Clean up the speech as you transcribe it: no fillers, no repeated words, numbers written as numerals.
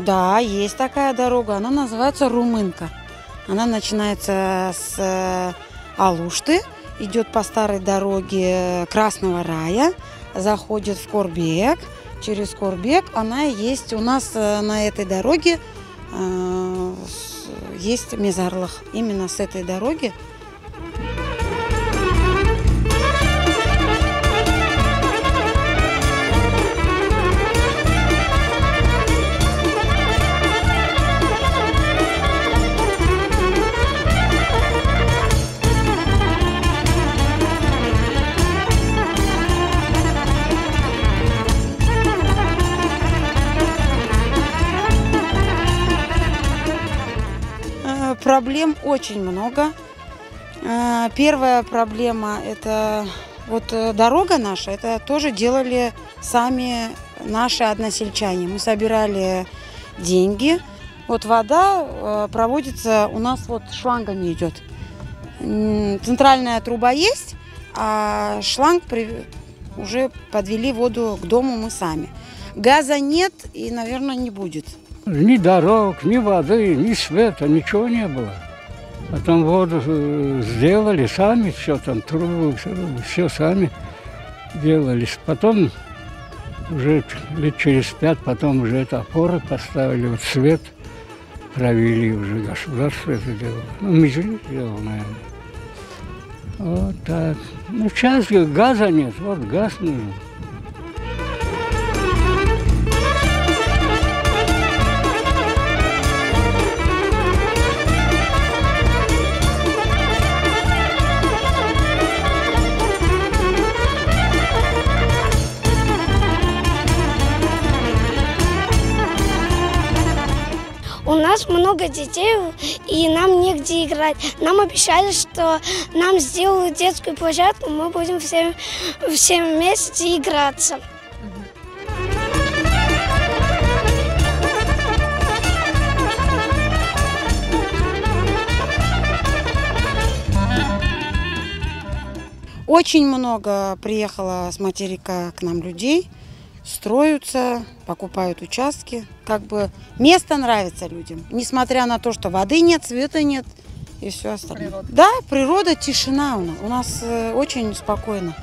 Да, есть такая дорога, она называется Румынка. Она начинается с Алушты, идет по старой дороге Красного Рая, заходит в Корбек. Через Корбек она есть. У нас на этой дороге есть Мезарлых. Именно с этой дороги. Проблем очень много. Первая проблема – это вот дорога наша. Это тоже делали сами наши односельчане. Мы собирали деньги. Вот вода проводится у нас вот шлангами идет. Центральная труба есть, а шланг уже подвели воду к дому мы сами. Газа нет и, наверное, не будет. Ни дорог, ни воды, ни света, ничего не было. Потом воду сделали сами, все там, трубы, все сами делали. Потом уже лет через 5, потом уже это опоры поставили, вот свет провели уже, государство это делало. Ну, Межлюд делал, наверное. Вот так. Ну, сейчас газа нет, вот газ нужен. У нас много детей, и нам негде играть. Нам обещали, что нам сделают детскую площадку, мы будем все вместе играться. Очень много приехало с материка к нам людей. Строятся, покупают участки. Как бы место нравится людям, несмотря на то, что воды нет, света нет и все остальное. Да, природа, тишина у нас очень спокойно.